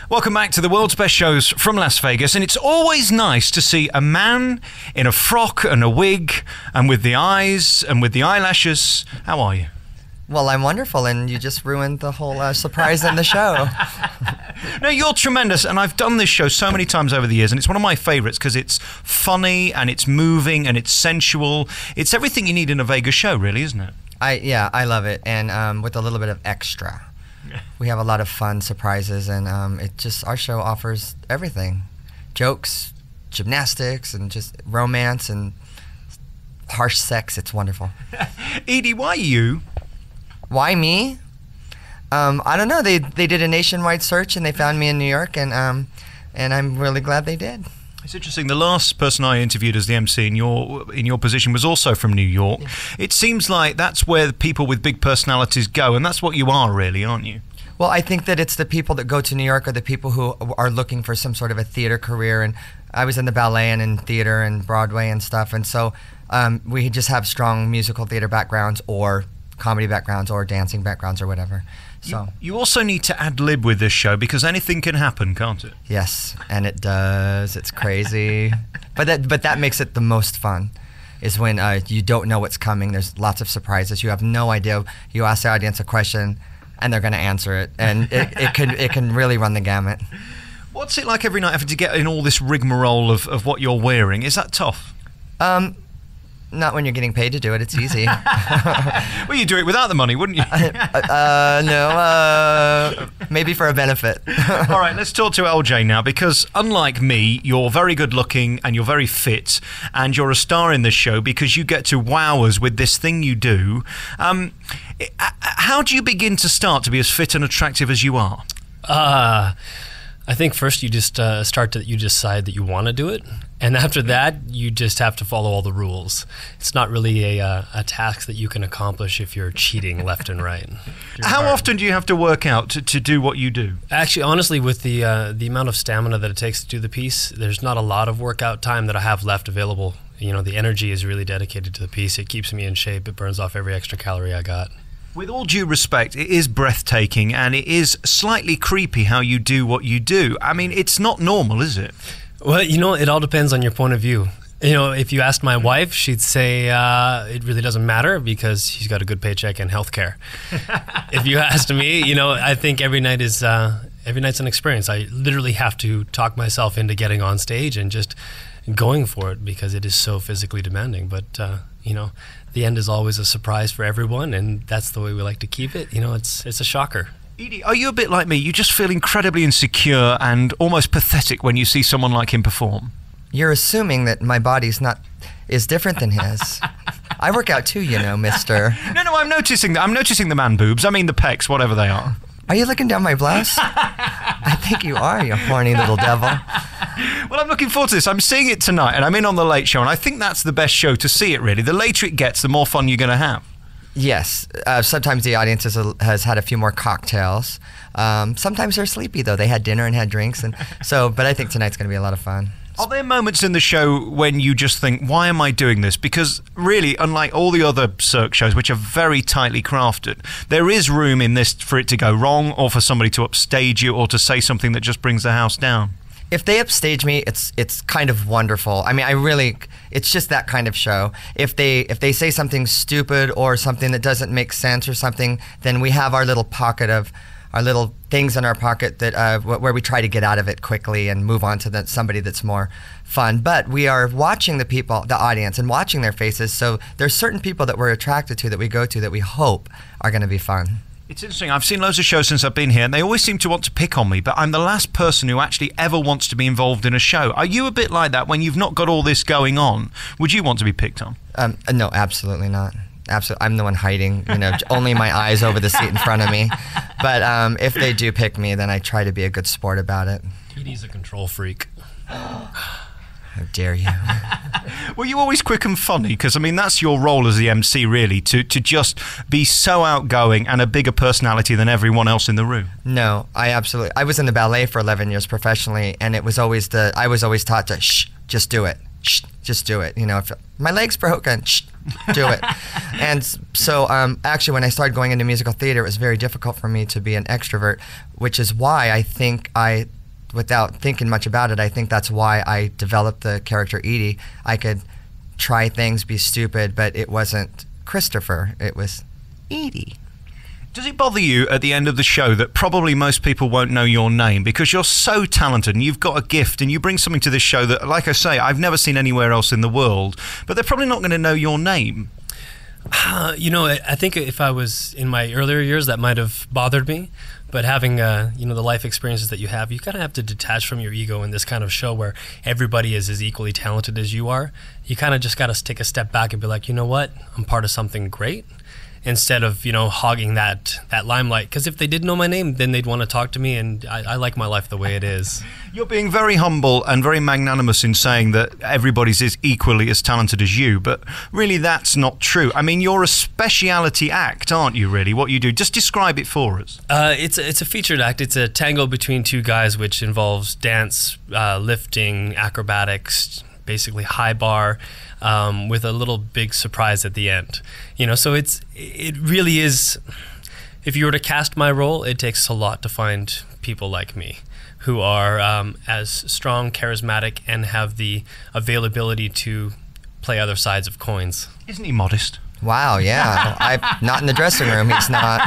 Welcome back to the world's best shows from Las Vegas, and it's always nice to see a man in a frock and a wig and with the eyes and with the eyelashes. How are you? Well, I'm wonderful, and you just ruined the whole surprise in the show. No, you're tremendous, and I've done this show so many times over the years, and it's one of my favorites because it's funny and it's moving and it's sensual. It's everything you need in a Vegas show, really, isn't it? I love it, and with a little bit of extra. We have a lot of fun surprises, and our show offers everything. Jokes, gymnastics, and just romance and harsh sex. It's wonderful. Edie, why you? Why me? I don't know. They did a nationwide search, and they found me in New York, and I'm really glad they did. It's interesting. The last person I interviewed as the MC in your position was also from New York. Yeah. It seems like that's where the people with big personalities go, and that's what you are, really, aren't you? Well, I think that it's the people that go to New York are the people who are looking for some sort of a theater career. And I was in the ballet and in theater and Broadway and stuff, and so we just have strong musical theater backgrounds or comedy backgrounds or dancing backgrounds or whatever. So you also need to ad-lib with this show because anything can happen, can't it? Yes, and it does. It's crazy. but that makes it the most fun, is when you don't know what's coming. There's lots of surprises. You have no idea. You ask the audience a question, and they're going to answer it, and it can really run the gamut. What's it like every night having to get in all this rigmarole of what you're wearing? Is that tough? Not when you're getting paid to do it. It's easy. Well, you'd do it without the money, wouldn't you? No. Maybe for a benefit. All right, let's talk to LJ now, because unlike me, you're very good looking and you're very fit, and you're a star in this show because you get to wow us with this thing you do. How do you begin to start to be as fit and attractive as you are? I think first you just you decide that you want to do it, and after that you just have to follow all the rules. It's not really a task that you can accomplish if you're cheating left and right. How often do you have to work out to do what you do? Actually, honestly, with the amount of stamina that it takes to do the piece, there's not a lot of workout time that I have left available. You know, the energy is really dedicated to the piece. It keeps me in shape. It burns off every extra calorie I got. With all due respect, it is breathtaking and it is slightly creepy how you do what you do. I mean, it's not normal, is it? Well, you know, it all depends on your point of view. You know, if you asked my wife, she'd say it really doesn't matter because she's got a good paycheck and health care. If you asked me, you know, I think every night's an experience. I literally have to talk myself into getting on stage and just going for it because it is so physically demanding. But, you know, the end is always a surprise for everyone, and that's the way we like to keep it. You know, it's a shocker. Edie, are you a bit like me? You just feel incredibly insecure and almost pathetic when you see someone like him perform? You're assuming that my body's is different than his. I work out too, you know, mister. No, I'm noticing the man boobs. I mean the pecs, whatever they are. Are you looking down my blouse? I think you are, you horny little devil. Well, I'm looking forward to this. I'm seeing it tonight, and I'm in on the Late Show, and I think that's the best show to see it, really. The later it gets, the more fun you're going to have. Yes. Sometimes the audience has had a few more cocktails. Sometimes they're sleepy, though. They had dinner and had drinks. But I think tonight's going to be a lot of fun. Are there moments in the show when you just think, why am I doing this? Because really, unlike all the other Cirque shows, which are very tightly crafted, there is room in this for it to go wrong or for somebody to upstage you or to say something that just brings the house down. If they upstage me, it's kind of wonderful. I mean, it's just that kind of show. If they say something stupid or something that doesn't make sense or something, then we have our little things in our pocket that where we try to get out of it quickly and move on to somebody that's more fun. But we are watching the audience, and watching their faces. So there's certain people that we're attracted to that we go to that we hope are going to be fun. It's interesting. I've seen loads of shows since I've been here, and they always seem to want to pick on me, but I'm the last person who actually ever wants to be involved in a show. Are you a bit like that when you've not got all this going on? Would you want to be picked on? No, absolutely not. Absolutely, I'm the one hiding, you know, only my eyes over the seat in front of me. But if they do pick me, then I try to be a good sport about it. Edie's a control freak. How dare you? Well, you're always quick and funny, because, I mean, that's your role as the MC, really, to just be so outgoing and a bigger personality than everyone else in the room. No, I was in the ballet for 11 years professionally, and I was always taught to, shh, just do it. Shh, just do it. You know, if my leg's broken, shh, do it. And so actually when I started going into musical theater, it was very difficult for me to be an extrovert, which is why I think without thinking much about it, I think that's why I developed the character Edie. I could try things, be stupid, but it wasn't Christopher, it was Edie. Does it bother you at the end of the show that probably most people won't know your name because you're so talented and you've got a gift and you bring something to this show that, like I say, I've never seen anywhere else in the world, but they're probably not going to know your name? I think if I was in my earlier years, that might have bothered me. But having, the life experiences that you kind of have to detach from your ego in this kind of show where everybody is as equally talented as you are. You kind of just got to take a step back and be like, you know what? I'm part of something great. Instead of, hogging that limelight. Because if they did know my name, then they'd want to talk to me, and I like my life the way it is. You're being very humble and very magnanimous in saying that everybody's is equally as talented as you, but really that's not true. I mean, you're a speciality act, aren't you, really, what you do? Just describe it for us. It's a featured act. It's a tango between two guys, which involves dance, lifting, acrobatics, basically high bar, with a little big surprise at the end. So it really is, if you were to cast my role, it takes a lot to find people like me who are as strong, charismatic, and have the availability to play other sides of coins. Isn't he modest? Wow, yeah. I'm not in the dressing room, he's not.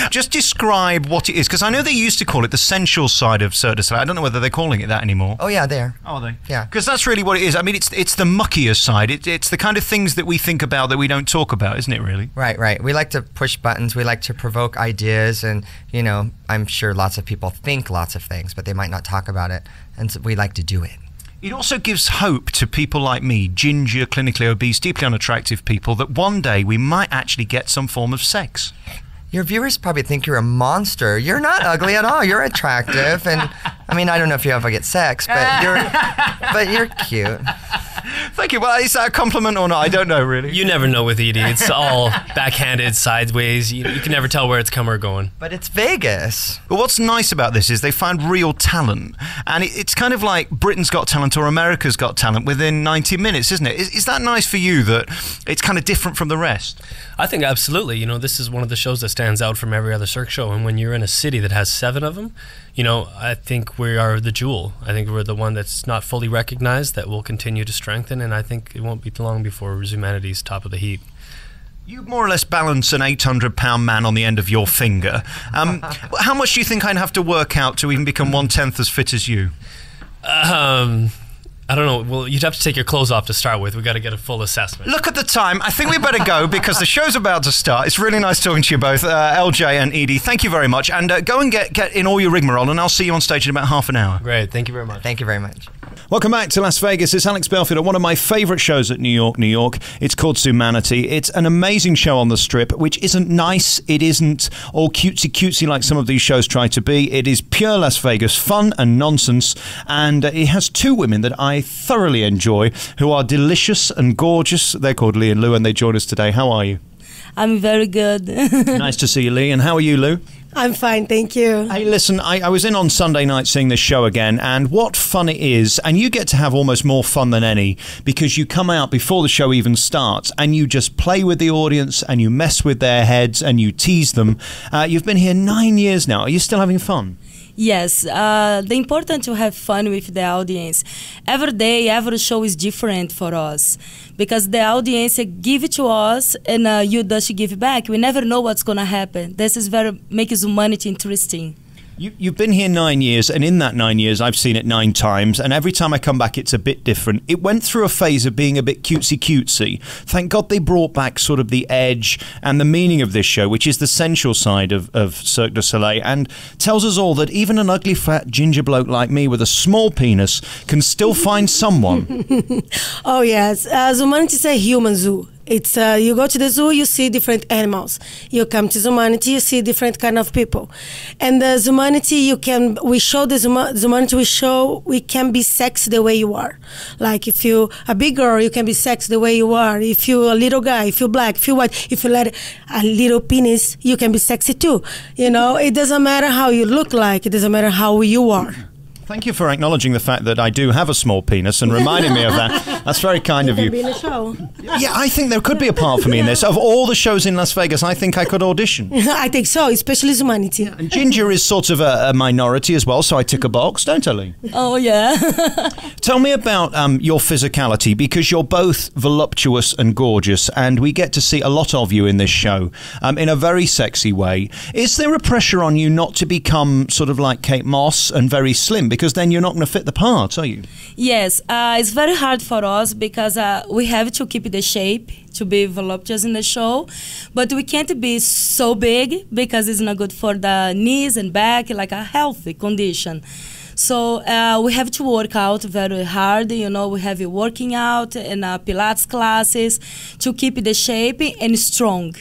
Just describe what it is, because I know they used to call it the sensual side of Cirque du Soleil. I don't know whether they're calling it that anymore. Oh yeah, they are. Oh, are they? Yeah. Because that's really what it is. I mean, it's the muckier side. It's the kind of things that we think about that we don't talk about, isn't it, really? Right. We like to push buttons. We like to provoke ideas. And, I'm sure lots of people think lots of things, but they might not talk about it. And so we like to do it. It also gives hope to people like me, ginger, clinically obese, deeply unattractive people, that one day we might actually get some form of sex. Your viewers probably think you're a monster. You're not ugly at all. You're attractive. And, I don't know if you ever get sex, but you're cute. Thank you. Well, is that a compliment or not? I don't know, really. You never know with Edie. It's all backhanded, sideways. You can never tell where it's come or going. But it's Vegas. Well, what's nice about this is they found real talent. And it's kind of like Britain's Got Talent or America's Got Talent within 90 minutes, isn't it? Is that nice for you that it's kind of different from the rest? I think absolutely. This is one of the shows that stands out from every other Cirque show. And when you're in a city that has 7 of them, I think we are the jewel. I think we're the one that's not fully recognized that will continue to strengthen. And I think it won't be long before Zumanity's top of the heap. You more or less balance an 800-pound man on the end of your finger. How much do you think I'd have to work out to even become 1/10 as fit as you? I don't know. Well, you'd have to take your clothes off to start with. We've got to get a full assessment. Look at the time. I think we better go because the show's about to start. It's really nice talking to you both, LJ and Edie. Thank you very much. And go and get in all your rigmarole, and I'll see you on stage in about half an hour. Great. Thank you very much. Thank you very much. Welcome back to Las Vegas. It's Alex Belfield at one of my favourite shows at New York, New York. It's called Zumanity. It's an amazing show on the Strip, which isn't nice. It isn't all cutesy like some of these shows try to be. It is pure Las Vegas fun and nonsense. And it has 2 women that I thoroughly enjoy, who are delicious and gorgeous. They're called Lee and Lou, and they join us today. How are you? I'm very good. Nice to see you, Lee. And how are you, Lou? I'm fine, thank you. Hey, listen, I was in on Sunday night seeing this show again, and what fun it is. And you get to have almost more fun than any, because you come out before the show even starts and you just play with the audience and you mess with their heads and you tease them. You've been here 9 years now. Are you still having fun? Yes, the important to have fun with the audience. Every day, every show is different for us because the audience give it to us and you just give back. We never know what's going to happen. This is makes Zumanity interesting. You've been here 9 years, and in that 9 years, I've seen it 9 times, and every time I come back, it's a bit different. It went through a phase of being a bit cutesy. Thank God they brought back sort of the edge and the meaning of this show, which is the sensual side of Cirque du Soleil, and tells us all that even an ugly, fat ginger bloke like me with a small penis can still find someone. Oh, yes. Zumanity is a human zoo. It's you go to the zoo, you see different animals. You come to Zumanity, you see different kind of people. And the Zumanity, we show the Zumanity, we can be sexy the way you are. Like if you a big girl, you can be sexy the way you are. If you a little guy, if you black, if you white, if you let a little penis, you can be sexy too. It doesn't matter how you look like. It doesn't matter how you are. Thank you for acknowledging the fact that I do have a small penis and reminding me of that. That's very kind of Can you. be in a show. Yeah, I think there could be a part for me in this. Of all the shows in Las Vegas, I think I could audition. I think so, especially Zumanity. And Ginger is sort of a minority as well, so I tick a box, don't I, Lee? Oh yeah. Tell me about your physicality, because you're both voluptuous and gorgeous, and we get to see a lot of you in this show in a very sexy way. Is there a pressure on you not to become sort of like Kate Moss and very slim, because then you're not going to fit the part, are you? Yes, it's very hard for us because we have to keep the shape to be voluptuous in the show, but we can't be so big because it's not good for the knees and back, like a healthy condition. So we have to work out very hard, you know, we have working out and Pilates classes to keep the shape and strong.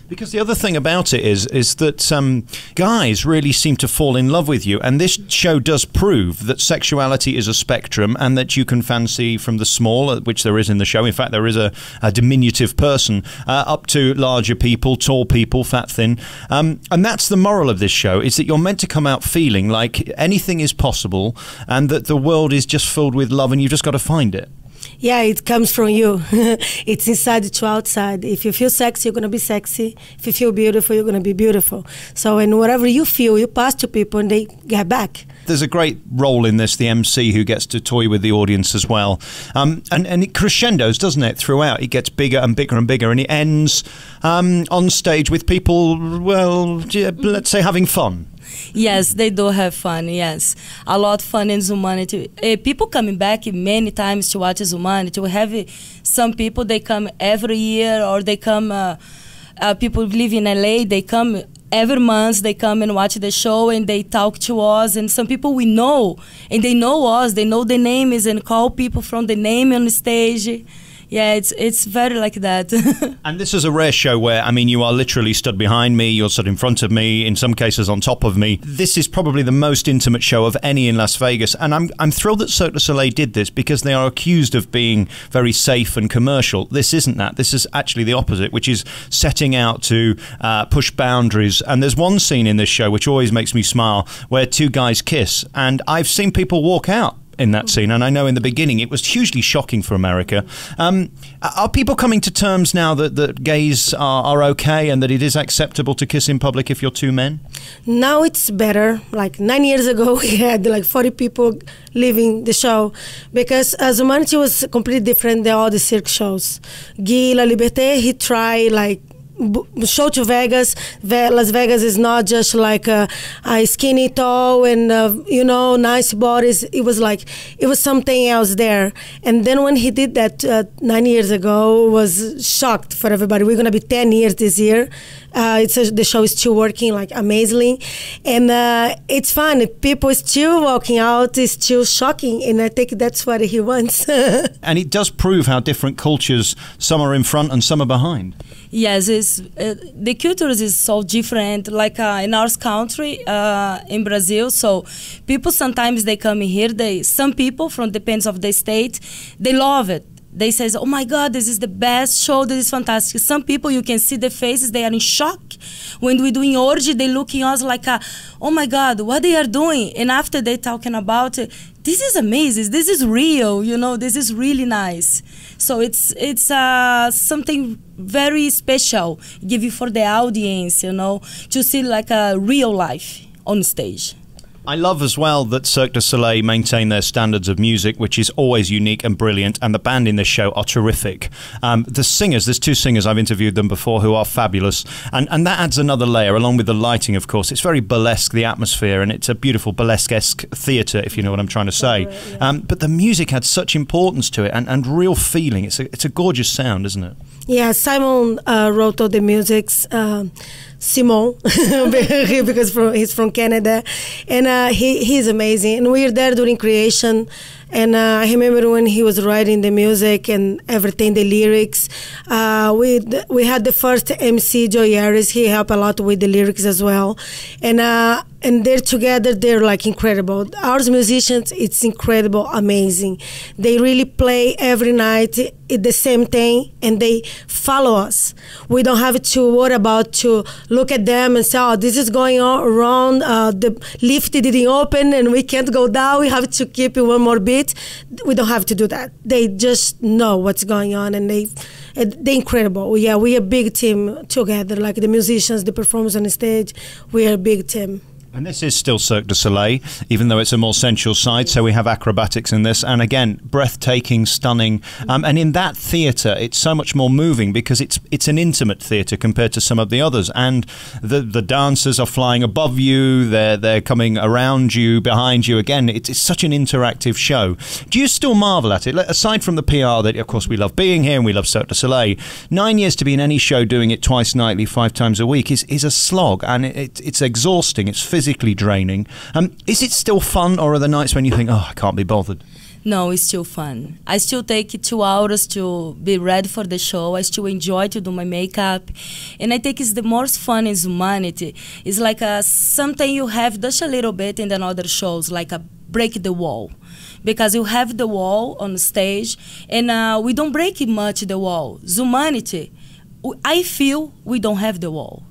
Because the other thing about it is that guys really seem to fall in love with you, and this show does prove that sexuality is a spectrum, and that you can fancy from the small, which there is in the show. In fact, there is a diminutive person, up to larger people, tall people, fat, thin. And that's the moral of this show, is that you're meant to come out feeling like anything is possible, and that the world is just filled with love, and you've just got to find it. Yeah, it comes from you. It's inside to outside. If you feel sexy, you're going to be sexy. If you feel beautiful, you're going to be beautiful. So, and whatever you feel, you pass to people and they get back. There's a great role in this, the MC, who gets to toy with the audience as well. And it crescendos, doesn't it, throughout? It gets bigger and bigger and bigger, and it ends on stage with people, well, let's say having fun. Yes, they do have fun, yes. A lot of fun in Zumanity. People coming back many times to watch Zumanity. We have some people, they come every year, or they come, people live in LA, they come every month, they come and watch the show and they talk to us. And some people we know, and they know us, they know the names and call people from the name on the stage. Yeah, it's very like that. And this is a rare show where, I mean, you are literally stood behind me, you're stood in front of me, in some cases on top of me. This is probably the most intimate show of any in Las Vegas, and I'm thrilled that Cirque du Soleil did this, because they are accused of being very safe and commercial. This isn't that. This is actually the opposite, which is setting out to push boundaries. And there's one scene in this show which always makes me smile, where two guys kiss, and I've seen people walk out in that scene, and I know in the beginning it was hugely shocking for America. Are people coming to terms now that gays are okay, and that it is acceptable to kiss in public if you're two men? Now it's better. Like 9 years ago, we had like 40 people leaving the show, because Zumanity was completely different than all the Cirque shows. Guy La Liberté, he tried like show to Vegas. Las Vegas is not just like a skinny tall and you know, nice bodies. It was something else there. And then when he did that 9 years ago, was shocked for everybody. We're gonna be 10 years this year. The show is still working like amazingly, and it's fun. People still walking out. It's still shocking, and I think that's what he wants. And it does prove how different cultures, some are in front and some are behind. Yes, the cultures is so different. Like in our country, in Brazil, so people sometimes they come here. Some people from depends of the state, they love it. They says, "Oh my God, this is the best show. This is fantastic." Some people, you can see the faces; they are in shock when we're doing orgy. They looking at us like, "Oh my God, what they are doing?" And after they talking about it, this is amazing. This is real. You know, this is really nice. So it's something very special. Give you for the audience, you know, to see like a real life on stage. I love as well that Cirque du Soleil maintain their standards of music, which is always unique and brilliant, and the band in this show are terrific. The singers, there's two singers, I've interviewed them before, who are fabulous, and that adds another layer, along with the lighting, of course. It's very burlesque, the atmosphere, and it's a beautiful burlesque-esque theatre, if you know what I'm trying to say. Right, yeah. But the music had such importance to it, and real feeling. It's a gorgeous sound, isn't it? Yeah, Simon wrote all the musics. Simon, because he's from Canada, and he's amazing. And we were there during creation, and I remember when he was writing the music and everything, the lyrics. We had the first MC, Joey Harris. He helped a lot with the lyrics as well, and they're together. They're like incredible. Our musicians, it's incredible, amazing. They really play every night the same thing, and they follow us. We don't have to worry about to look at them and say, oh, this is going on around, the lift didn't open and we can't go down, we have to keep it one more bit. We don't have to do that. They just know what's going on, and they're incredible. Yeah, we're a big team together, like the musicians, the performers on the stage. We're a big team. And this is still Cirque du Soleil, even though it's a more sensual side, so we have acrobatics in this. And again, breathtaking, stunning. And in that theatre, it's so much more moving because it's an intimate theatre compared to some of the others. And the dancers are flying above you, they're coming around you, behind you. Again, it's such an interactive show. Do you still marvel at it? Aside from the PR that, of course, we love being here and we love Cirque du Soleil, 9 years to be in any show doing it twice nightly, 5 times a week is a slog. And it's exhausting. It's physically draining. Is it still fun, or are there nights when you think, oh, I can't be bothered? No, it's still fun. I still take 2 hours to be ready for the show. I still enjoy to do my makeup. And I think it's the most fun in Zumanity. It's like something you have just a little bit in the other shows, like a break the wall. Because you have the wall on the stage, and we don't break much the wall. Zumanity, I feel we don't have the wall.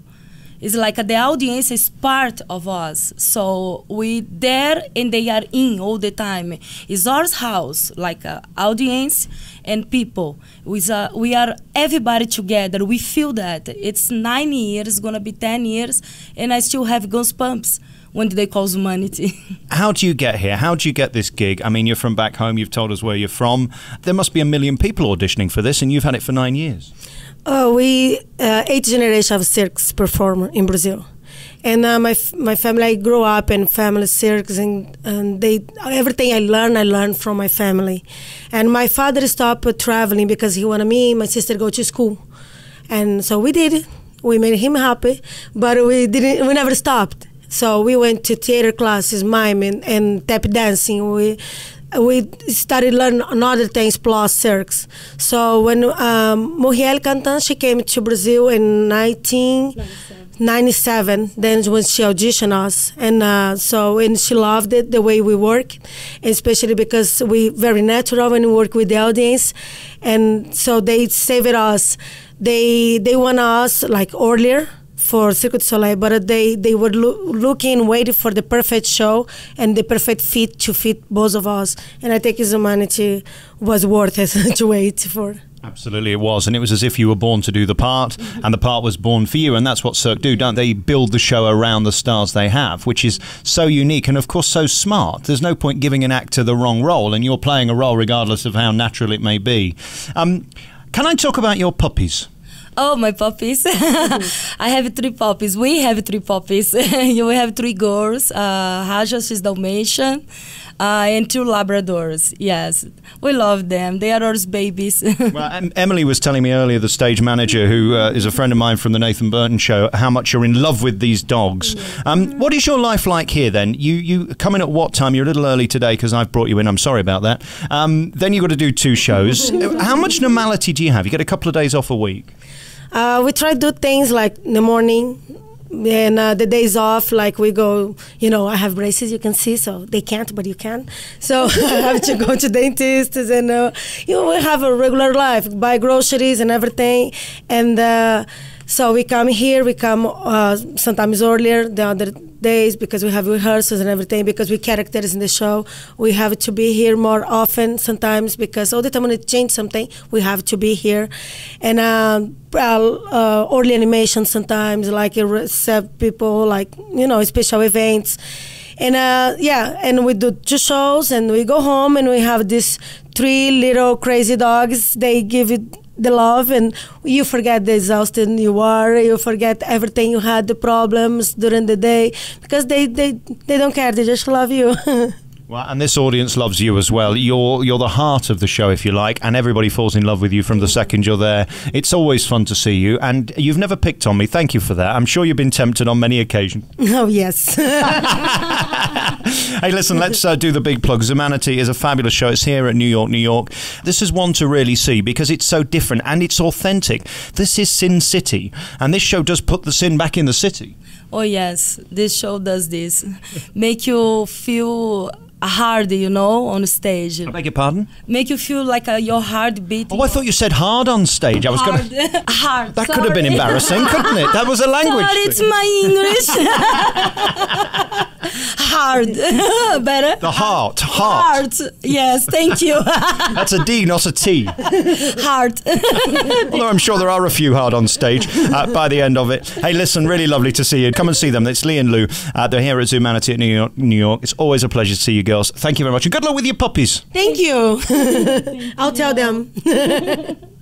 It's like the audience is part of us. So we there and they are in all the time. It's our house, like audience and people. We are everybody together. We feel that. It's 9 years, it's going to be 10 years, and I still have goosebumps when they call Zumanity. How do you get here? How do you get this gig? I mean, you're from back home. You've told us where you're from. There must be 1 million people auditioning for this, and you've had it for 9 years. We 8th generation of circus performer in Brazil, and my family. I grew up in family circus, and everything I learned from my family. And my father stopped traveling because he wanted me and my sister go to school, and so we did it. We made him happy, but we never stopped. So we went to theater classes, miming and tap dancing. We started learning other things plus circus. So when Muriel Cantan, she came to Brazil in 1997, then when she auditioned us, and she loved it, the way we work, especially because we very natural when we work with the audience, and so they saved us. They want us like earlier for Cirque du Soleil, but they were looking, waiting for the perfect show and the perfect fit to fit both of us. And I think Zumanity was worth it to wait for. Absolutely it was, and it was as if you were born to do the part, and the part was born for you, and that's what Cirque do, don't they? Build the show around the stars they have, which is so unique and of course so smart. There's no point giving an actor the wrong role, and you're playing a role regardless of how natural it may be. Can I talk about your puppies? Oh, my puppies. I have 3 puppies. We have 3 puppies. We have 3 girls. Raja, she's Dalmatian, and 2 Labradors. Yes, we love them. They are our babies. Well, Emily was telling me earlier, the stage manager, who is a friend of mine from the Nathan Burton show, how much you're in love with these dogs. What is your life like here then? You come in at what time? You're a little early today because I've brought you in. I'm sorry about that. Then you've got to do 2 shows. How much normality do you have? You get a couple of days off a week? We try to do things like in the morning, and the days off, like we go, I have braces, you can see, so they can't, but you can. So I have to go to dentists, and, we have a regular life, buy groceries and everything. And so we come here, sometimes earlier, the other days, because we have rehearsals and everything, because we characters in the show. We have to be here more often sometimes, because all the time when it change something, we have to be here. And early animation sometimes, like receive people, like, special events. And and we do 2 shows, and we go home, and we have these 3 little crazy dogs. They give it the love, and you forget the exhausted you are, you forget everything you had, the problems during the day, because they don't care, they just love you. Well, and this audience loves you as well. You're the heart of the show, if you like, and everybody falls in love with you from the second you're there. It's always fun to see you, and you've never picked on me. Thank you for that. I'm sure you've been tempted on many occasions. Oh, yes. Hey, listen, let's do the big plug. Zumanity is a fabulous show. It's here at New York, New York. This is one to really see because it's so different and it's authentic. This is Sin City, and this show does put the sin back in the city. Oh, yes. This show does this. Make you feel hard, you know, on stage. I beg your pardon? Make you feel like your heart beating. Oh, I thought you said hard on stage. I was going hard. to... Hard. That could have been Sorry. embarrassing, couldn't it? That was a language Sorry, it's thing. my English. Hard. Better? The heart. Heart. Yes, thank you. That's a D, not a T. Heart. Although I'm sure there are a few hard on stage by the end of it. Hey, listen, really lovely to see you. Come and see them. It's Lee and Lou. They're here at Zumanity at New York. It's always a pleasure to see you girls. Thank you very much. And good luck with your puppies. Thank you. I'll tell them.